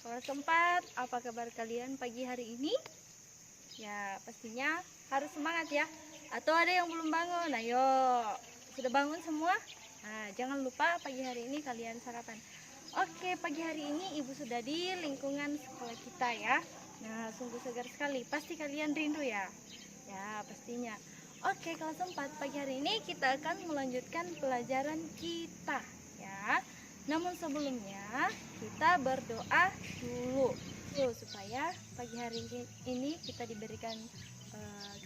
kelas 4. Apa kabar kalian pagi hari ini? Ya, pastinya harus semangat ya. Atau ada yang belum bangun? Ayo, sudah bangun semua? Nah, jangan lupa pagi hari ini kalian sarapan. Oke, pagi hari ini Ibu sudah di lingkungan sekolah kita ya. Nah, sungguh segar sekali. Pasti kalian rindu ya? Ya, pastinya. Oke, kelas 4 pagi hari ini kita akan melanjutkan pelajaran kita ya. Namun sebelumnya kita berdoa dulu supaya pagi hari ini kita diberikan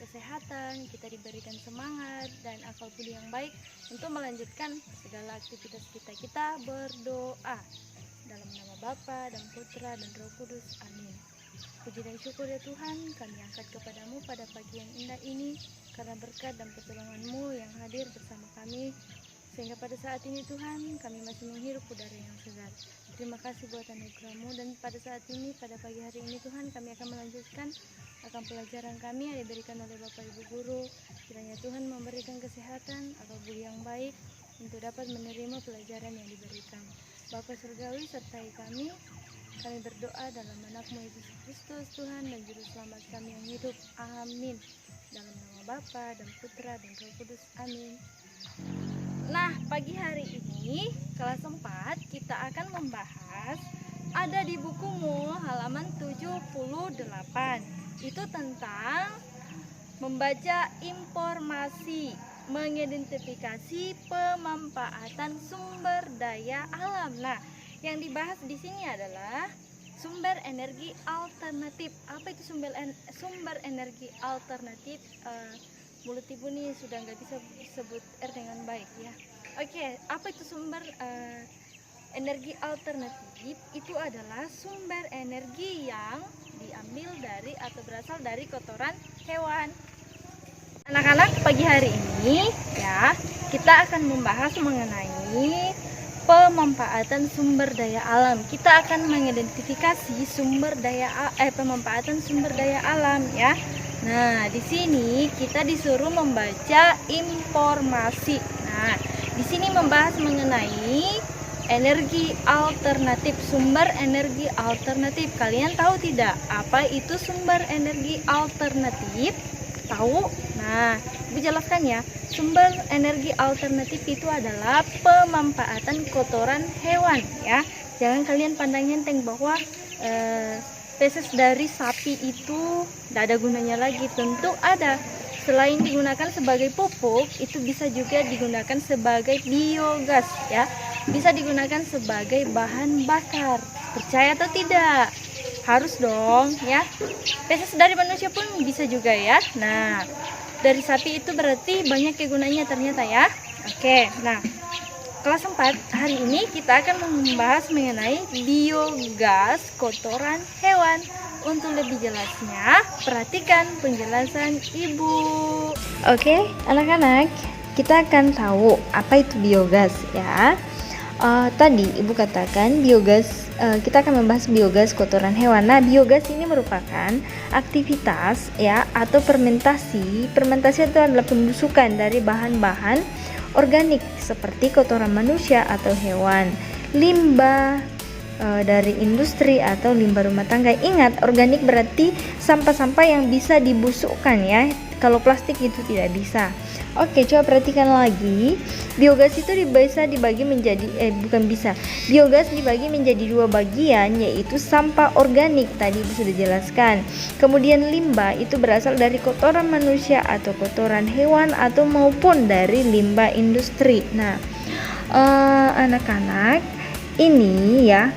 kesehatan, kita diberikan semangat dan akal budi yang baik untuk melanjutkan segala aktivitas kita. Kita berdoa dalam nama Bapa dan Putra dan Roh Kudus. Amin. Puji dan syukur ya Tuhan, kami angkat kepadamu pada pagi yang indah ini karena berkat dan pertolongan-Mu yang hadir bersama kami, sehingga pada saat ini Tuhan kami masih menghirup udara yang segar. Terima kasih buat anugerah-Mu, dan pada saat ini, pada pagi hari ini Tuhan, kami akan melanjutkan akan pelajaran kami yang diberikan oleh Bapak Ibu Guru. Kiranya Tuhan memberikan kesehatan, akal budi yang baik untuk dapat menerima pelajaran yang diberikan. Bapa Surgawi sertai kami berdoa dalam nama-Mu Yesus Kristus Tuhan dan Juru Selamat kami yang hidup. Amin. Dalam nama Bapa dan Putra dan Roh Kudus. Amin. Nah, pagi hari ini kelas 4 kita akan membahas, ada di bukumu halaman 78. Itu tentang membaca informasi, mengidentifikasi pemanfaatan sumber daya alam. Nah, yang dibahas di sini adalah sumber energi alternatif. Apa itu sumber energi alternatif? Mulut ibu nih sudah nggak bisa sebut R dengan baik ya. Oke, apa itu sumber energi alternatif? Itu adalah sumber energi yang diambil dari atau berasal dari kotoran hewan. Anak-anak, pagi hari ini ya kita akan membahas mengenai pemanfaatan sumber daya alam. Kita akan mengidentifikasi pemanfaatan sumber daya alam ya. Nah, di sini kita disuruh membaca informasi. Nah, di sini membahas mengenai energi alternatif, sumber energi alternatif. Kalian tahu tidak apa itu sumber energi alternatif? Tahu? Nah, Ibu jelaskan ya. Sumber energi alternatif itu adalah pemanfaatan kotoran hewan ya. Jangan kalian pandang enteng bahwa feses dari sapi itu tidak ada gunanya lagi. Tentu ada. Selain digunakan sebagai pupuk, itu bisa juga digunakan sebagai biogas ya. Bisa digunakan sebagai bahan bakar. Percaya atau tidak? Harus dong ya. Feses dari manusia pun bisa juga ya. Nah, dari sapi itu berarti banyak kegunaannya ternyata ya. Oke, nah kelas 4 hari ini kita akan membahas mengenai biogas kotoran hewan. Untuk lebih jelasnya, perhatikan penjelasan Ibu. Oke, anak-anak, kita akan tahu apa itu biogas ya. Tadi Ibu katakan biogas, kita akan membahas biogas kotoran hewan. Nah, biogas ini merupakan aktivitas ya atau fermentasi. Fermentasi itu adalah pembusukan dari bahan-bahan organik seperti kotoran manusia atau hewan, limbah dari industri atau limbah rumah tangga. Ingat, organik berarti sampah-sampah yang bisa dibusukkan ya. Kalau plastik itu tidak bisa. Oke, coba perhatikan lagi. Biogas itu bisa dibagi menjadi Biogas dibagi menjadi dua bagian, yaitu sampah organik tadi sudah jelaskan. Kemudian limbah itu berasal dari kotoran manusia atau kotoran hewan atau maupun dari limbah industri. Nah, anak-anak, ini ya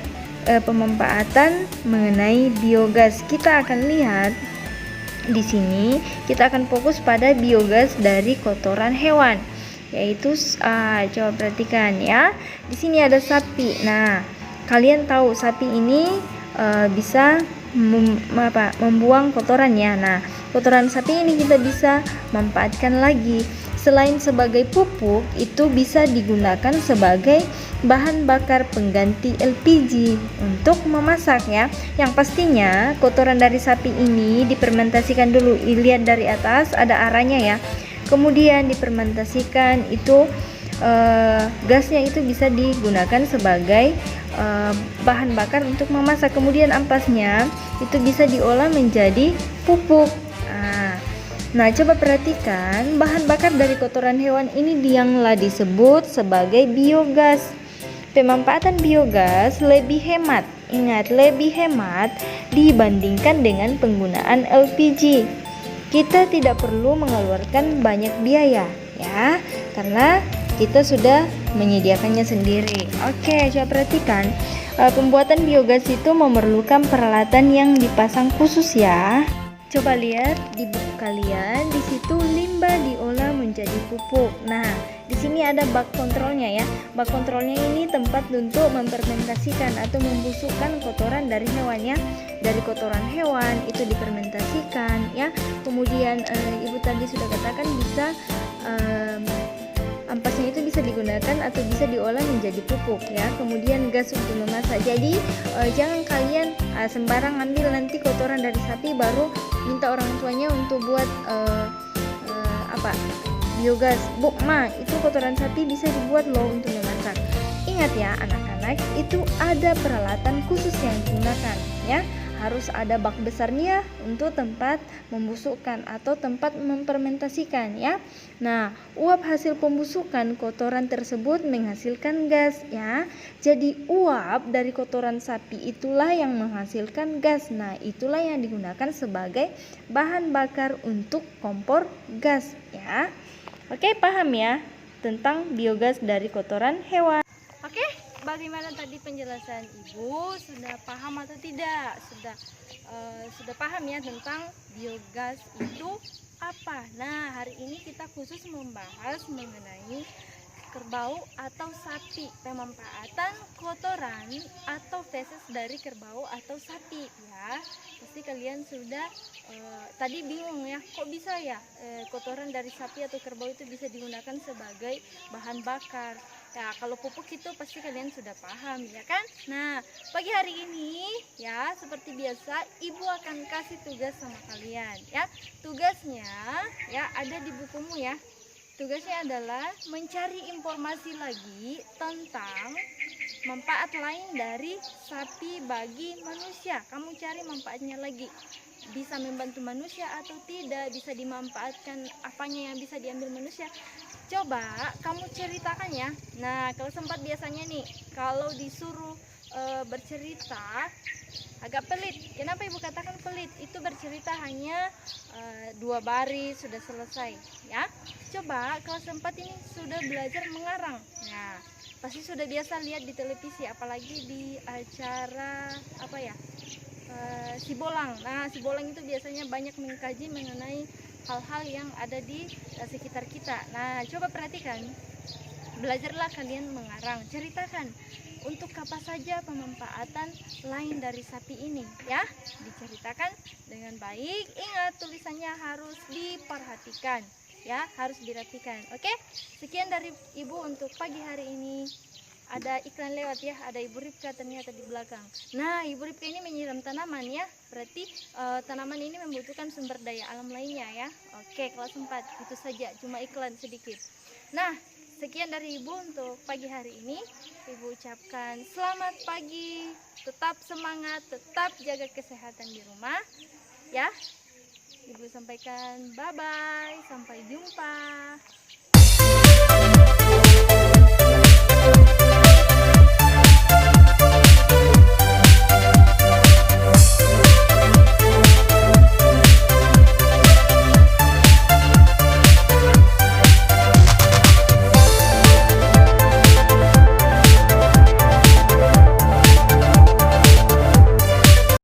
pemanfaatan mengenai biogas. Kita akan lihat di sini, kita akan fokus pada biogas dari kotoran hewan, yaitu coba perhatikan ya. Di sini ada sapi. Nah, kalian tahu sapi ini bisa membuang kotoran ya. Nah, kotoran sapi ini kita bisa manfaatkan lagi. Selain sebagai pupuk, itu bisa digunakan sebagai bahan bakar pengganti LPG untuk memasak ya. Yang pastinya kotoran dari sapi ini difermentasikan dulu. Lihat dari atas ada arahnya ya. Kemudian difermentasikan itu gasnya itu bisa digunakan sebagai bahan bakar untuk memasak. Kemudian ampasnya itu bisa diolah menjadi pupuk. Nah, coba perhatikan bahan bakar dari kotoran hewan ini yang disebut sebagai biogas. Pemanfaatan biogas lebih hemat. Ingat, lebih hemat dibandingkan dengan penggunaan LPG. Kita tidak perlu mengeluarkan banyak biaya ya, karena kita sudah menyediakannya sendiri. Oke, coba perhatikan. Pembuatan biogas itu memerlukan peralatan yang dipasang khusus ya. Coba lihat di buku kalian, di situ limbah diolah menjadi pupuk. Nah, di sini ada bak kontrolnya ya. Bak kontrolnya ini tempat untuk memfermentasikan atau membusukkan kotoran dari hewan ya. Dari kotoran hewan itu difermentasikan ya. Kemudian ibu tadi sudah katakan bisa ampasnya itu bisa digunakan atau bisa diolah menjadi pupuk ya. Kemudian gas untuk memasak. Jadi jangan kalian sembarang ambil nanti kotoran dari sapi baru minta orang tuanya untuk buat biogas. Bu, Ma, itu kotoran sapi bisa dibuat loh untuk memasak. Ingat ya anak-anak, itu ada peralatan khusus yang digunakan ya. Harus ada bak besarnya untuk tempat membusukkan atau tempat memfermentasikan ya. Nah, uap hasil pembusukan kotoran tersebut menghasilkan gas ya. Jadi uap dari kotoran sapi itulah yang menghasilkan gas. Nah, itulah yang digunakan sebagai bahan bakar untuk kompor gas ya. Oke, paham ya tentang biogas dari kotoran hewan. Oke, bagaimana tadi penjelasan Ibu? Sudah paham atau tidak? Sudah paham ya tentang biogas itu apa? Nah, hari ini kita khusus membahas mengenai kerbau atau sapi, pemanfaatan kotoran atau feses dari kerbau atau sapi ya. Pasti kalian sudah tadi bingung ya, kok bisa ya kotoran dari sapi atau kerbau itu bisa digunakan sebagai bahan bakar. Ya, kalau pupuk itu pasti kalian sudah paham ya kan? Nah, pagi hari ini ya seperti biasa Ibu akan kasih tugas sama kalian ya. Tugasnya ya ada di bukumu ya. Tugasnya adalah mencari informasi lagi tentang manfaat lain dari sapi bagi manusia. Kamu cari manfaatnya lagi. Bisa membantu manusia atau tidak, bisa dimanfaatkan apanya yang bisa diambil manusia. Coba kamu ceritakan ya. Nah, kalau sempat biasanya nih, kalau disuruh bercerita agak pelit. Kenapa Ibu katakan pelit? Itu bercerita hanya 2 baris sudah selesai ya. Coba kalau sempat ini sudah belajar mengarang. Nah, pasti sudah biasa lihat di televisi, apalagi di acara Sibolang. Nah, Sibolang itu biasanya banyak mengkaji mengenai hal-hal yang ada di sekitar kita. Nah, coba perhatikan. Belajarlah kalian mengarang, ceritakan untuk apa saja pemanfaatan lain dari sapi ini ya. Diceritakan dengan baik. Ingat, tulisannya harus diperhatikan ya, harus dirapikan. Oke, sekian dari Ibu untuk pagi hari ini. Ada iklan lewat ya, ada Ibu Ripka ternyata di belakang. Nah, Ibu Ripka ini menyiram tanaman ya, berarti tanaman ini membutuhkan sumber daya alam lainnya ya. Oke, kelas 4 itu saja, cuma iklan sedikit. Nah, sekian dari Ibu untuk pagi hari ini. Ibu ucapkan selamat pagi, tetap semangat, tetap jaga kesehatan di rumah ya. Ibu sampaikan bye-bye, sampai jumpa.